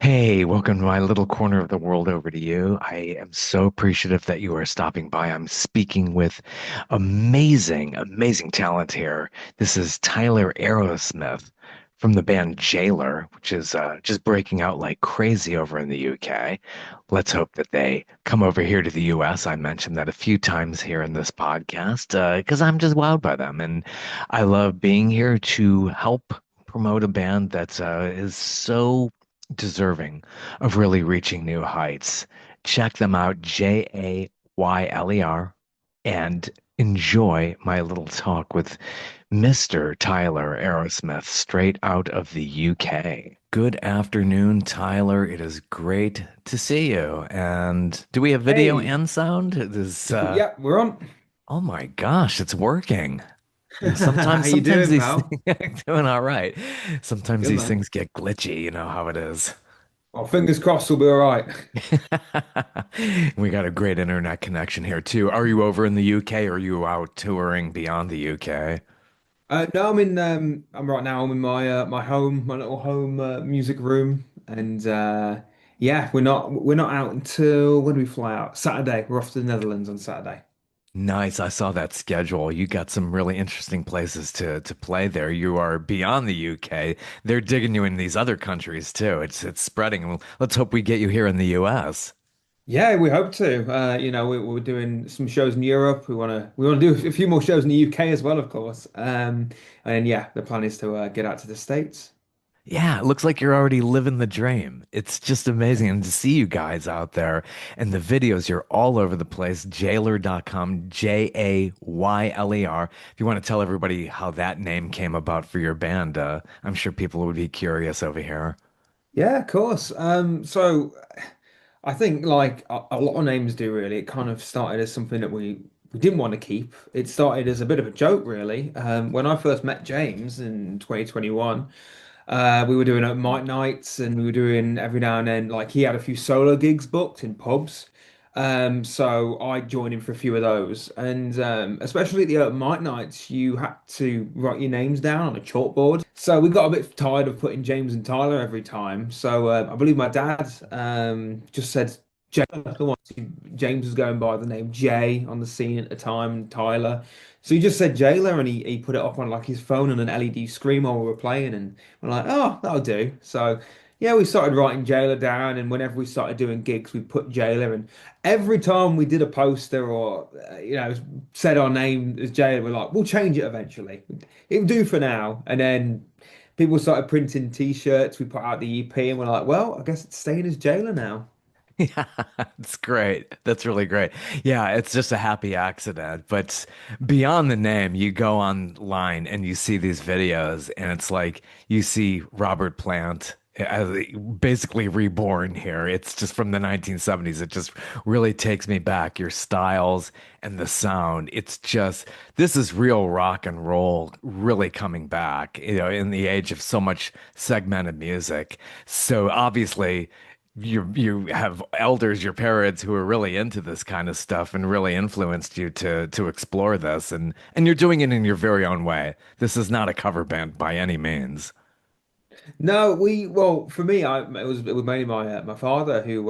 Hey, welcome to my little corner of the world over to you. I am so appreciative that you are stopping by. I'm speaking with amazing talent here. This is Tyler Arrowsmith from the band JAYLER, which is just breaking out like crazy over in the UK. Let's hope that they come over here to the US. I mentioned that a few times here in this podcast because I'm just wowed by them. And I love being here to help promote a band that is so deserving of really reaching new heights. Check them out, JAYLER, and enjoy my little talk with Mr. Tyler Arrowsmith, straight out of the UK. Good afternoon, Tyler. It is great to see you. And do we have video Hey, and sound? This, yeah, we're on. oh my gosh, it's working. How you Sometimes doing, these pal? things doing all right. Sometimes Good these man. things get glitchy. You know how it is. Well, fingers crossed we'll be all right. We got a great internet connection here too. Are you over in the UK or are you out touring beyond the UK? No, I'm right now. I'm in my home, my little home music room, and yeah, we're not out until when do we fly out? Saturday. We're off to the Netherlands on Saturday. Nice. I saw that schedule. You got some really interesting places to play there. You are beyond the UK. They're digging you in these other countries too. It's spreading. Well, let's hope we get you here in the US. Yeah, we hope to. We're doing some shows in Europe. We want to do a few more shows in the UK as well, of course. And yeah, the plan is to get out to the States. Yeah, it looks like you're already living the dream. It's just amazing. And to see you guys out there and the videos, you're all over the place. Jayler.com, JAYLER. If you want to tell everybody how that name came about for your band, I'm sure people would be curious over here. Yeah, of course. So I think like a lot of names do really. It kind of started as something that we didn't want to keep. It started as a bit of a joke, really. When I first met James in 2021, we were doing open mic nights and we were doing every now and then, like he had a few solo gigs booked in pubs. So I joined him for a few of those. And especially at the open mic nights, you had to write your names down on a chalkboard. So we got a bit tired of putting James and Tyler every time. So I believe my dad just said Jay. James was going by the name Jay on the scene at the time, and Tyler. So he just said Jailer and he put it up on like his phone on an LED screen while we were playing and we're like, oh, that'll do. So yeah, we started writing Jailer down and whenever we started doing gigs, we put Jailer and every time we did a poster or said our name as Jailer, we're like, we'll change it eventually. It'll do for now. And then people started printing t-shirts, we put out the EP and we're like, well, I guess it's staying as Jailer now. Yeah, it's great. That's really great. Yeah, it's just a happy accident. But beyond the name, you go online and you see these videos, and it's like you see Robert Plant as basically reborn here. It's just from the 1970s. It just really takes me back. Your styles and the sound. It's just, this is real rock and roll really coming back, in the age of so much segmented music. So obviously, you have elders, your parents who are really into this kind of stuff and really influenced you to explore this and you're doing it in your very own way. This is not a cover band by any means. No, well for me, it was mainly my father who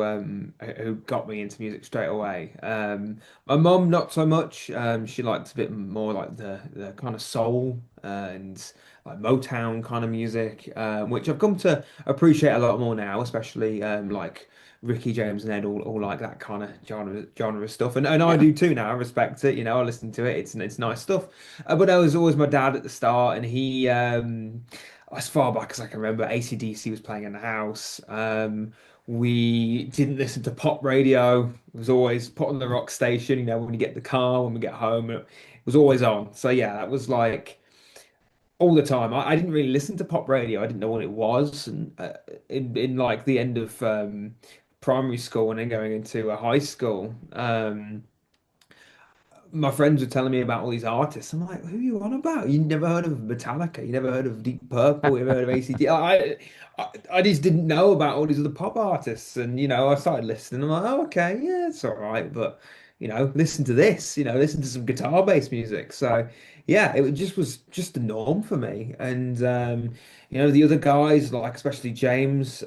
got me into music straight away. My mum not so much. She liked a bit more like the kind of soul and like Motown kind of music, which I've come to appreciate a lot more now, especially like Ricky James and Ed all like that kind of genre of stuff, and I Yeah. do too now. I respect it, I listen to it. It's nice stuff. But that was always my dad at the start, and he as far back as I can remember, AC/DC was playing in the house. We didn't listen to pop radio. It was always put on the rock station, when you get the car, when we get home, it was always on. So yeah, that was like all the time. I didn't really listen to pop radio. I didn't know what it was. And in like the end of primary school and then going into high school, my friends were telling me about all these artists. I'm like, who are you on about? You never heard of Metallica? You never heard of Deep Purple? You never heard of ACD? I just didn't know about all these other pop artists. And, I started listening. I'm like, oh, okay, yeah, it's all right. But, listen to this, listen to some guitar-based music. So, yeah, just was just the norm for me. And, the other guys, like especially James,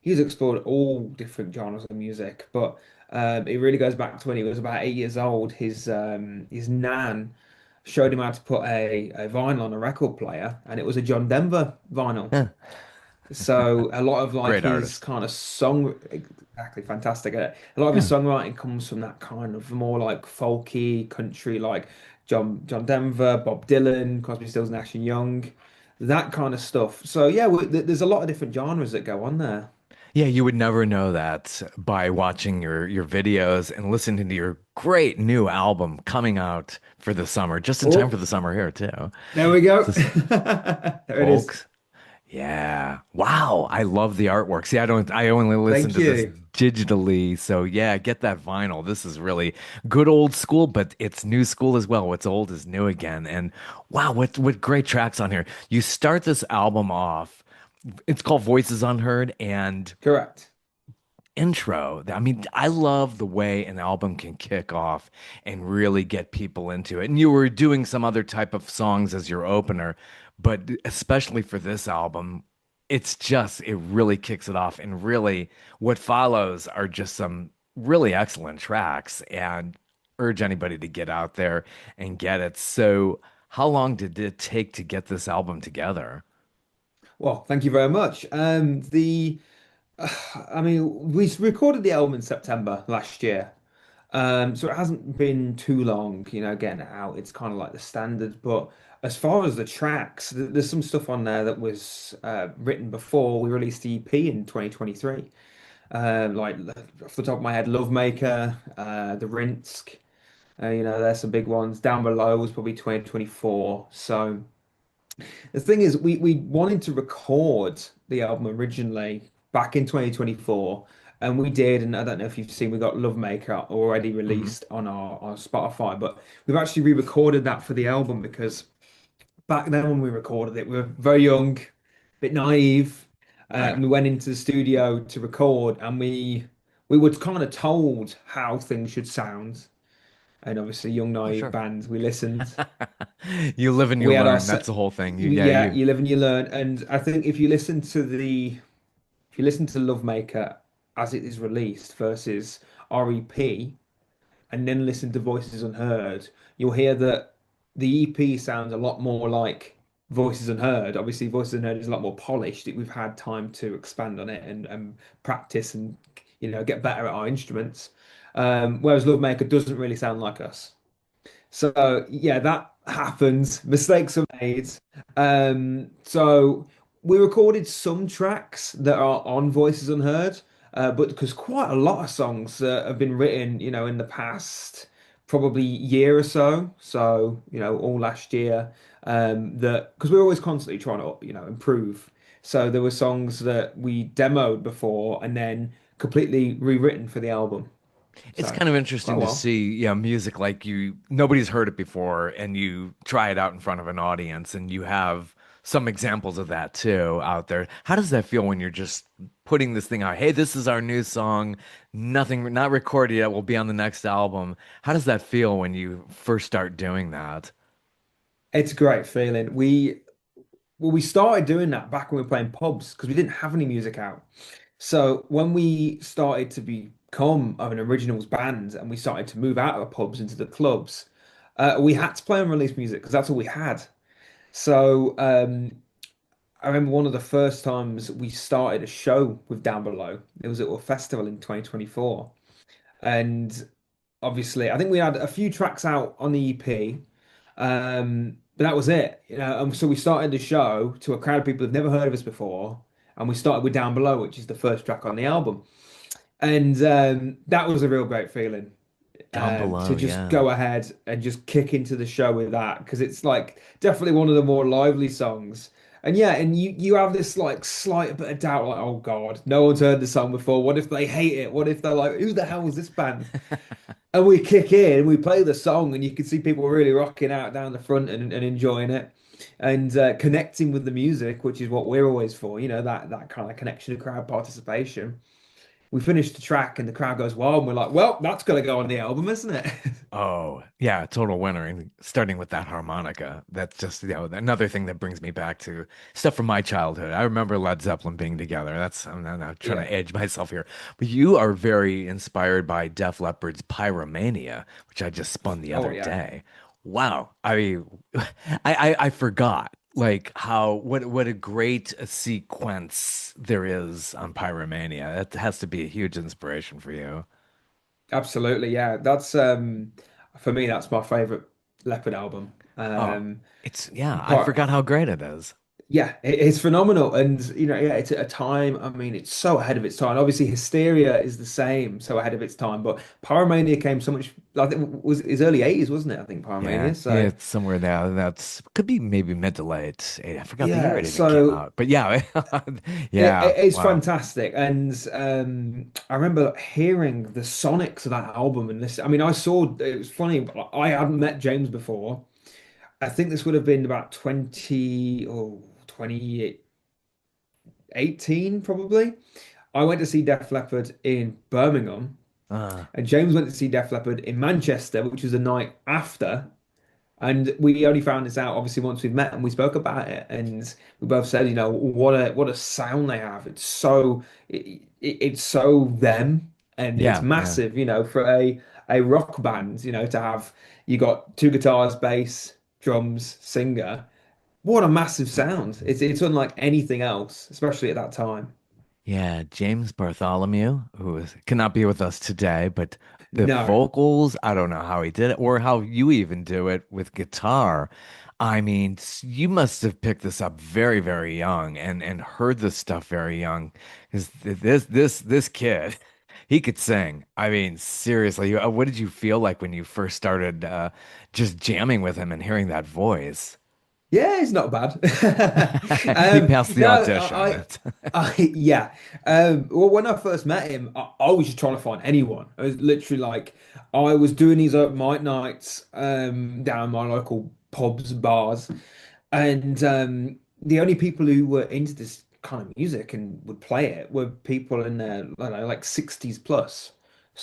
he's explored all different genres of music, but it really goes back to when he was about 8 years old. His nan showed him how to put a vinyl on a record player, and it was a John Denver vinyl. Yeah. So a lot of like Great his artist. kind of song, exactly fantastic. A lot of his Yeah. songwriting comes from that kind of more like folky country, like John Denver, Bob Dylan, Crosby, Stills, Nash and Young, that kind of stuff. So yeah, there's a lot of different genres that go on there. Yeah, you would never know that by watching your videos and listening to your great new album coming out for the summer, just in time for Oh, the summer here too. there we go. This There it is. folks. Yeah. Wow. I love the artwork. See, I only listen Thank to this you. digitally. So yeah, get that vinyl. This is really good old school, but it's new school as well. What's old is new again. And wow, what great tracks on here. You start this album off. It's called Voices Unheard, and Correct. intro. I mean, I love the way an album can kick off and really get people into it. And you were doing some other type of songs as your opener, but especially for this album, it really kicks it off. And really, what follows are just some really excellent tracks and urge anybody to get out there and get it. So, how long did it take to get this album together? Well, thank you very much. I mean, we recorded the album in September last year. So it hasn't been too long, getting it out. It's kind of like the standard. But as far as the tracks, there's some stuff on there that was written before we released the EP in 2023. Like off the top of my head, Love Maker, The Rinsk, there's some big ones. Down Below was probably 2024. So the thing is, we wanted to record the album originally back in 2024, and we did. And I don't know if you've seen, we got Love Maker already Mhm. released on our Spotify, but we've actually re-recorded that for the album because back then when we recorded it, we were very young, a bit naive. Okay. And we went into the studio to record, and we were kind of told how things should sound. And obviously, young Oh, naive sure. bands, we listened. You live and you We had our learn. set. That's the whole thing. Yeah, you live and you learn. And I think if you listen to Love Maker as it is released versus REP, and then listen to Voices Unheard, you'll hear that the EP sounds a lot more like Voices Unheard. Obviously, Voices Unheard is a lot more polished. We've had time to expand on it and practice and get better at our instruments. Whereas Love Maker doesn't really sound like us. So yeah, that happens. Mistakes are made. So we recorded some tracks that are on Voices Unheard, but because quite a lot of songs have been written, in the past probably year or so. So all last year, that because we're always constantly trying to improve. So there were songs that we demoed before and then completely rewritten for the album. It's So kind of quite interesting a to while. see, music like nobody's heard it before, and you try it out in front of an audience, and you have some examples of that too out there. How does that feel when you're just putting this thing out? Hey, this is our new song, nothing, not recorded yet, will be on the next album. How does that feel when you first start doing that? It's a great feeling. We started doing that back when we were playing pubs because we didn't have any music out. So when we started to become of an originals band and we started to move out of the pubs into the clubs, we had to play unreleased music because that's all we had. So I remember one of the first times we started a show with Down Below. It was at a festival in 2024, and obviously I think we had a few tracks out on the EP. But that was it, so we started the show to a crowd of people who've never heard of us before, and we started with Down Below, which is the first track on the album, and that was a real great feeling Down to below, just yeah. go ahead and just kick into the show with that because it's like definitely one of the more lively songs. And yeah, and you have this like slight bit of doubt, like, oh God, no one's heard the song before. What if they hate it? What if they're like, who the hell is this band? And we kick in and we play the song, and you can see people really rocking out down the front and enjoying it and connecting with the music, which is what we're always for, that kind of connection to crowd participation. we finished the track and the crowd goes wild, and we're like, well, that's gonna go on the album, isn't it? Oh, yeah, total winner. And starting with that harmonica, that's just, another thing that brings me back to stuff from my childhood. I remember Led Zeppelin being together. I'm not trying Yeah. to edge myself here, but you are very inspired by Def Leppard's Pyromania, which I just spun the Oh other yeah. day. Wow. I mean, I forgot like how what a great sequence there is on Pyromania. That has to be a huge inspiration for you. Absolutely, yeah. That's for me, that's my favorite Leopard album. Oh, yeah, I But forgot how great it is. yeah, it's phenomenal, and yeah, it's at a time. I mean, it's so ahead of its time. Obviously, Hysteria is the same, so ahead of its time. But Pyromania came so much. I think it was his early '80s, wasn't it? I think Yeah, Pyromania. So it's somewhere now. That's could be maybe mid to late. I forgot the year yeah, it even came so out. But yeah, yeah, it's wow. fantastic, and I remember hearing the sonics of that album, and this. I mean, I saw it was funny. I hadn't met James before. I think this would have been about 2018, probably. I went to see Def Leppard in Birmingham, Uh, and James went to see Def Leppard in Manchester, which was the night after. And we only found this out obviously once we've met and we spoke about it, and we both said, what a sound they have. It's so them, and it's yeah, yeah, massive, for a rock band, to have you got two guitars, bass, drums, singer. What a massive sound. It's unlike anything else, especially at that time. yeah. James Bartholomew, cannot be with us today, but the No. vocals, I don't know how he did it or how you even do it with guitar. I mean, you must have picked this up very, very young and heard this stuff very young, because this kid, he could sing. I mean, seriously, what did you feel like when you first started just jamming with him and hearing that voice? Yeah, it's not bad. He passed the No, audition. yeah. Well, when I first met him, I was just trying to find anyone. I was literally like, I was doing these open mic nights down my local pubs, bars, and the only people who were into this kind of music and would play it were people in their, I don't know, like 60s plus.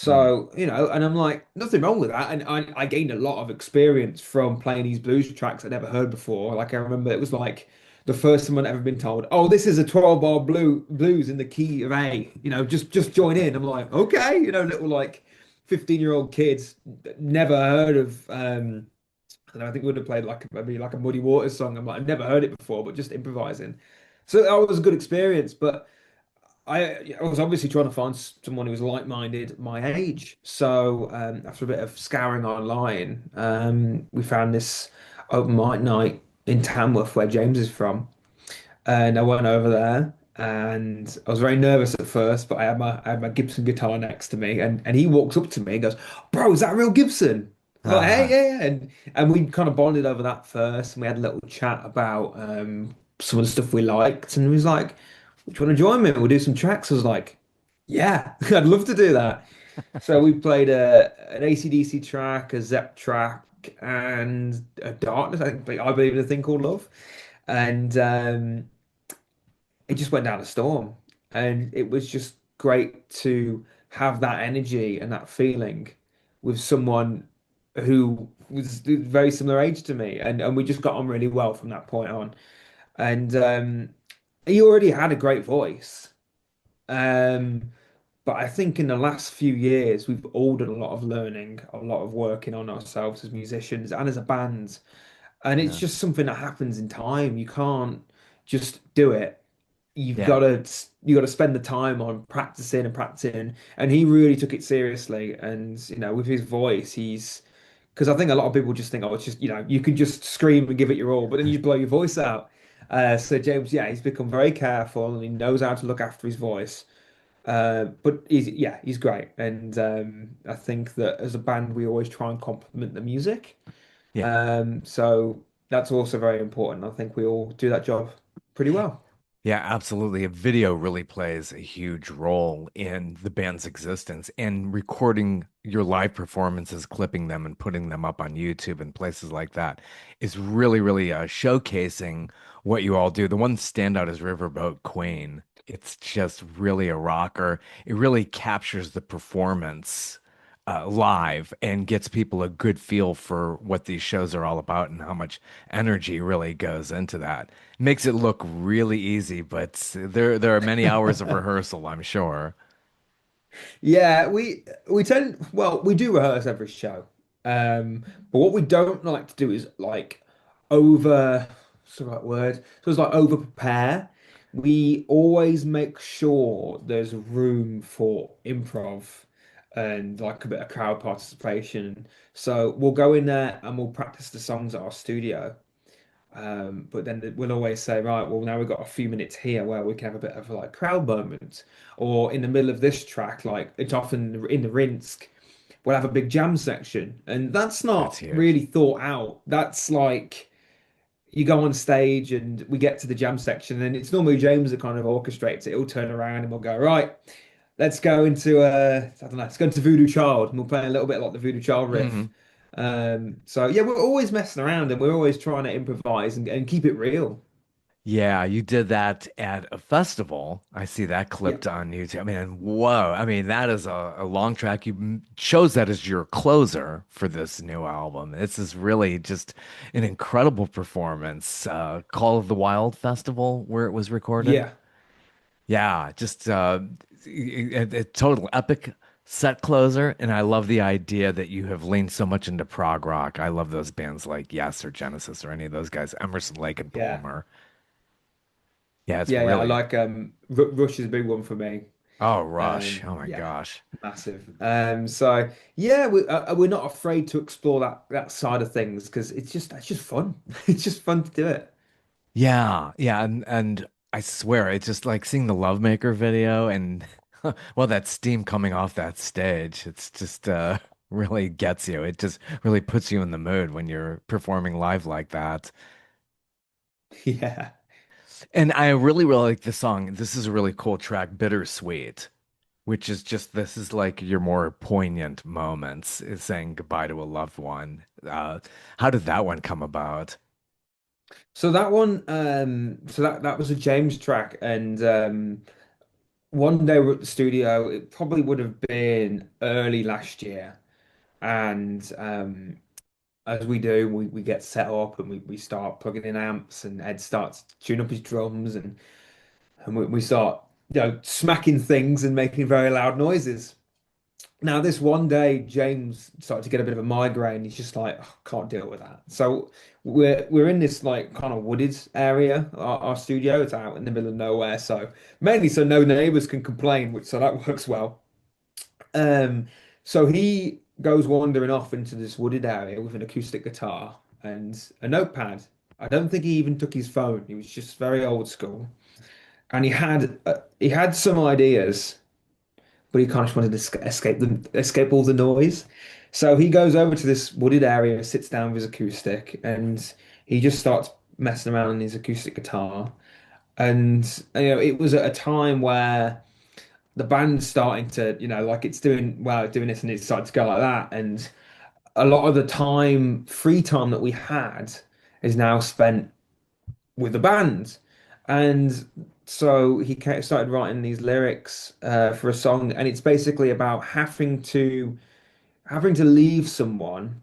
Mm. So, and I'm like, nothing wrong with that. And I gained a lot of experience from playing these blues tracks I'd never heard before. Like I remember it was like the first time I'd ever been told, oh, this is a 12 bar blues in the key of A, just join in. I'm like, okay, little like 15-year-old kids, never heard of and I think we would have played like maybe like a Muddy Waters song. I'm like, I've never heard it before, but just improvising. So that was a good experience. But I was obviously trying to find someone who was like-minded my age. So after a bit of scouring online, we found this open mic night in Tamworth where James is from. And I went over there and I was very nervous at first, but I had my Gibson guitar next to me and he walks up to me and goes, Bro, is that a real Gibson? I'm like, hey, Uh, yeah, yeah. And we kind of bonded over that first and we had a little chat about some of the stuff we liked. And he was like, "Do you want to join me? We'll do some tracks." I was like, yeah, I'd love to do that. So we played an AC/DC track, a Zepp track, and a Darkness, I believe in a thing called Love. And it just went down a storm. And it was just great to have that energy and that feeling with someone who was very similar age to me. And we just got on really well from that point on. And he already had a great voice. Um, but I think in the last few years, we've all done a lot of learning, a lot of working on ourselves as musicians and as a band. And it's yeah, just something that happens in time. You can't just do it. You've got yeah, to you got to spend the time on practicing and practicing. And he really took it seriously. And with his voice, he's because I think a lot of people just think, oh, it's just you can just scream and give it your all, but then you blow your voice out. So James, yeah, he's become very careful and he knows how to look after his voice. But he's great, and I think that as a band we always try and complement the music. yeah. So that's also very important. I think we all do that job pretty well. Yeah, absolutely. A video really plays a huge role in the band's existence, and recording your live performances, clipping them and putting them up on YouTube and places like that is really, really showcasing what you all do. The one standout is Riverboat Queen. It's just really a rocker. It really captures the performance live and gets people a good feel for what these shows are all about and how much energy really goes into that. Makes it look really easy, but there are many hours of rehearsal, I'm sure. Yeah, we tend well, we do rehearse every show. But what we don't like to do is like over what's the right word? So it's like over prepare. We always make sure there's room for improv and like a bit of crowd participation. So we'll go in there and we'll practice the songs at our studio. But then we'll always say, right, well, now we've got a few minutes here where we can have a bit of like crowd moment. Or in the middle of this track, like it's often in the Rinsk, we'll have a big jam section. And that's That's not huge. really thought out. That's like you go on stage and we get to the jam section, and it's normally James that kind of orchestrates it. He'll turn around and we'll go, right, let's go into I don't know, let's go into Voodoo Child, and we'll play a little bit like the Voodoo Child riff. Mhm. So yeah, we're always messing around and we're always trying to improvise and keep it real. Yeah, you did that at a festival. I see that Yeah. clipped on YouTube. I mean, whoa. I mean, that is a long track. You chose that as your closer for this new album. This is really just an incredible performance. Call of the Wild Festival, where it was recorded. Yeah. Yeah, just a total epic set closer. And I love the idea that you have leaned so much into prog rock. I love those bands like Yes or Genesis or any of those guys, Emerson, Lake and Yeah. Palmer. Yeah, it's Yeah, I really. like Rush is a big one for me. Oh, Rush. Oh my Yeah, gosh. massive. So yeah, we're not afraid to explore that side of things because it's just fun. It's just fun to do it. Yeah, yeah, and I swear it's just like seeing the Lovemaker video and well, that steam coming off that stage. It's just really gets you. It just really puts you in the mood when you're performing live like that. Yeah. And I really, really like the song. This is a really cool track, Bittersweet, which is just this is like your more poignant moments, is saying goodbye to a loved one. How did that one come about? So that one, so that was a James track, and one day we're at the studio. It probably would have been early last year, and as we do, we get set up and we start plugging in amps, and Ed starts to tune up his drums, and we start smacking things and making very loud noises. Now, this one day, James started to get a bit of a migraine. He's just like, "Oh, can't deal with that." So we're in this like kind of wooded area. Our studio, it's out in the middle of nowhere, so mainly so no neighbors can complain, which so that works well. Um, so he goes wandering off into this wooded area with an acoustic guitar and a notepad. I don't think he even took his phone. He was just very old school, and he had some ideas, but he kind of just wanted to escape all the noise. So he goes over to this wooded area, sits down with his acoustic, and he just starts messing around on his acoustic guitar. And it was at a time where the band's starting to, like it's doing well, doing this, and it's starting to go like that. And a lot of the time, free time that we had is now spent with the band. And so started writing these lyrics for a song, and it's basically about having to leave someone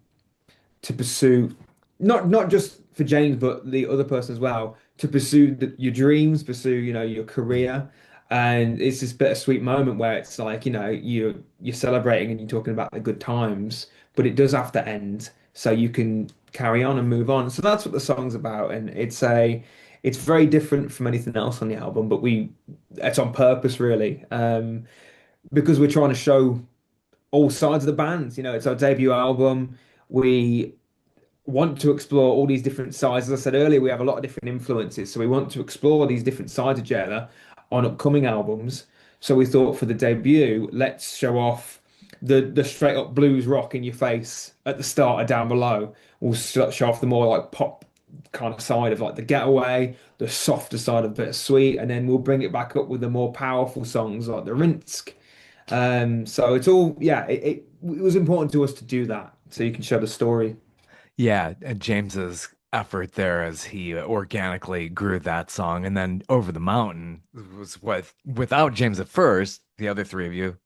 to pursue not just for James but the other person as well to pursue your dreams, pursue your career. And it's this bittersweet moment where it's like you're celebrating and you're talking about the good times, but it does have to end so you can carry on and move on. So that's what the song's about, and it's very different from anything else on the album, but it's on purpose really, because we're trying to show all sides of the band. It's our debut album. We want to explore all these different sides. As I said earlier, we have a lot of different influences. So we want to explore these different sides of JAYLER on upcoming albums. So we thought for the debut, let's show off the straight up blues rock in your face at the start and down below. We'll show off the more like pop kind of side of like the Getaway, the softer side of Bittersweet, and then we'll bring it back up with the more powerful songs like the Rinsk. So it's all, yeah, it was important to us to do that so you can show the story. Yeah, and James's effort there as he organically grew that song. And then Over the Mountain was without James at first, the other three of you,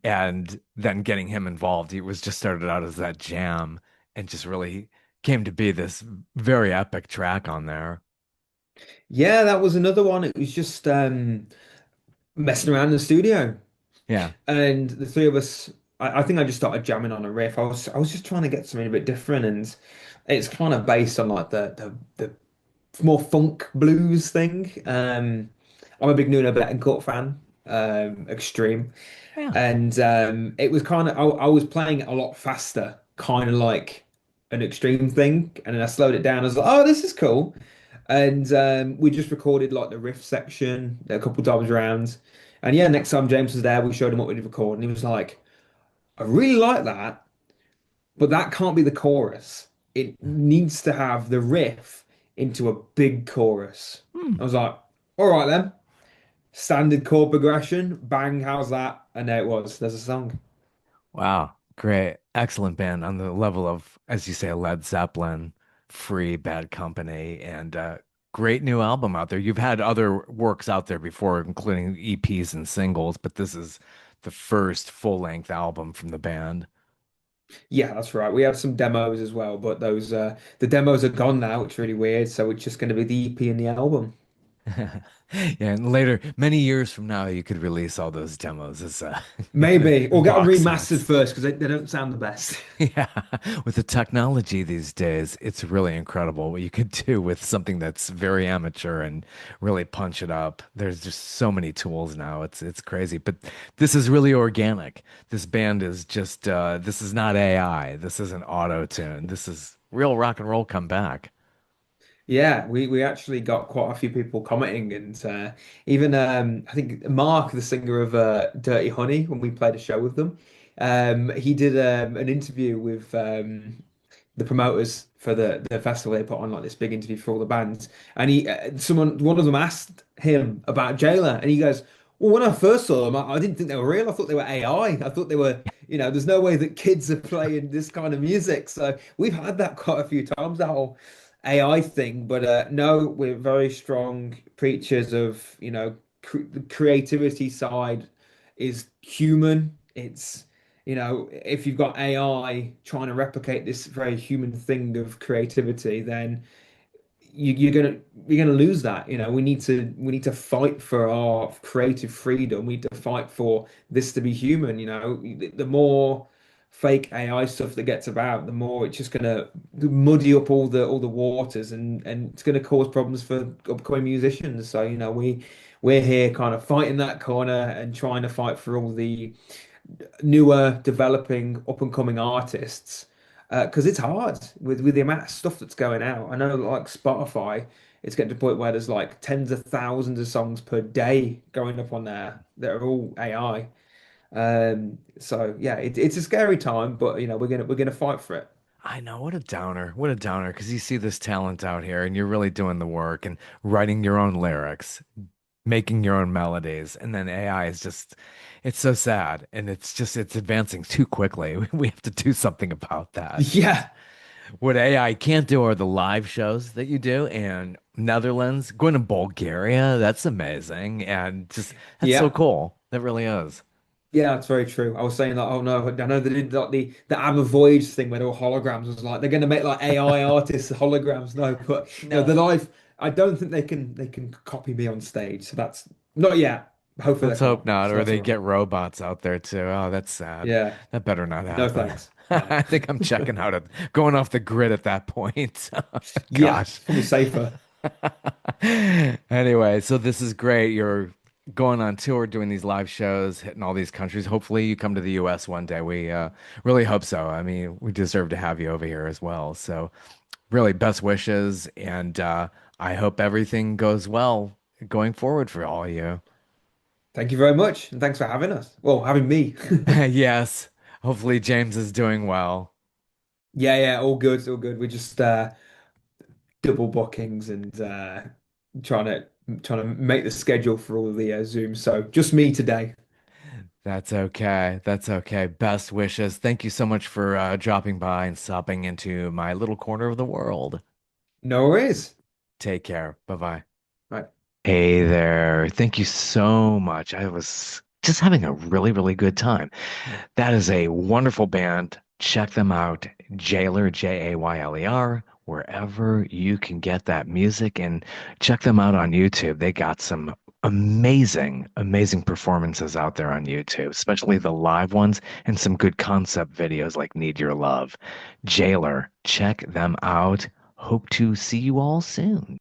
and then getting him involved. He was just started out as that jam and just really came to be this very epic track on there. Yeah, that was another one. It was just messing around in the studio. Yeah. And the three of us, I think I just started jamming on a riff. I was just trying to get something a bit different, and it's kind of based on like the more funk blues thing. I'm a big Nuno Bettencourt fan, extreme, Yeah. and it was kind of I was playing it a lot faster, kind of like an extreme thing, and then I slowed it down. I was like, oh, this is cool, and we just recorded like the riff section a couple times around. And yeah, next time James was there, we showed him what we'd recorded, and he was like, I really like that, but that can't be the chorus. It needs to have the riff into a big chorus. Hmm. I was like, all right then. Standard chord progression, bang, how's that? And there it was. There's a song. Wow. Great. Excellent band on the level of, as you say, Led Zeppelin, Free, Bad Company, and great new album out there. You've had other works out there before, including EPs and singles, but this is the first full-length album from the band. Yeah, that's right. We have some demos as well, but those the demos are gone now. It's really weird. So it's just going to be the EP and the album. Yeah, and later, many years from now, you could release all those demos as Maybe, or get them box remastered sets. first because they don't sound the best. Yeah, with the technology these days, it's really incredible what you could do with something that's very amateur and really punch it up. There's just so many tools now. It's crazy. But this is really organic. This band is just this is not AI. This isn't auto tune. This is real rock and roll come back. Yeah, we actually got quite a few people commenting, and even I think Mark, the singer of Dirty Honey, when we played a show with them, he did an interview with the promoters for the festival. They put on like this big interview for all the bands, and one of them asked him about JAYLER, and he goes, "Well, when I first saw them, I didn't think they were real. I thought they were AI. I thought they were, there's no way that kids are playing this kind of music." So we've had that quite a few times, that whole AI thing, but no, we're very strong preachers of, the creativity side is human. It's, if you've got AI trying to replicate this very human thing of creativity, then you're gonna lose that. We need to fight for our creative freedom. We need to fight for this to be human. The more fake AI stuff that gets about, the more it's just gonna muddy up all the waters, and it's gonna cause problems for upcoming musicians. So we're here kind of fighting that corner and trying to fight for all the newer, developing, up and coming artists, because it's hard with the amount of stuff that's going out. I know, like Spotify, it's getting to the point where there's like tens of thousands of songs per day going up on there that are all AI. So yeah, it's a scary time, but we're gonna fight for it. I know, what a downer. What a downer, because you see this talent out here and you're really doing the work and writing your own lyrics, making your own melodies, and then AI is just it's so sad and it's advancing too quickly. We have to do something about that. And Yeah, what AI can't do are the live shows that you do in Netherlands, going to Bulgaria, that's amazing. And just that's so yeah. cool. That really is. Yeah, that's very true. I was saying that, oh no, I know they did like the ABBA Voyage thing where they were holograms. I was like, they're gonna make like AI artists holograms. No, but the No. live, I don't think they can copy me on stage. So that's not yet. Hopefully Let's they hope can't. not, So or that's they all right. get robots out there too. Oh, that's sad. Yeah. That better not No happen. thanks. No. I think I'm checking out of going off the grid at that point. Yeah, Gosh. it's probably safer. Anyway, so this is great. You're going on tour, doing these live shows, hitting all these countries. Hopefully, you come to the US one day. We really hope so. I mean, we deserve to have you over here as well. So, really, best wishes, and I hope everything goes well going forward for all of you. Thank you very much, and thanks for having us. Well, having me. Yes. Hopefully, James is doing well. Yeah, yeah, all good, all good. We're just double bookings and trying to trying to make the schedule for all the Zoom. So just me today. That's okay. That's okay. Best wishes. Thank you so much for dropping by and stopping into my little corner of the world. No worries. Take care. Bye-bye. Right. Hey there. Thank you so much. I was just having a really, really good time. That is a wonderful band. Check them out. JAYLER, JAYLER, wherever you can get that music, and check them out on YouTube. They got some amazing, amazing performances out there on YouTube, especially the live ones and some good concept videos like Need Your Love. JAYLER, check them out. Hope to see you all soon.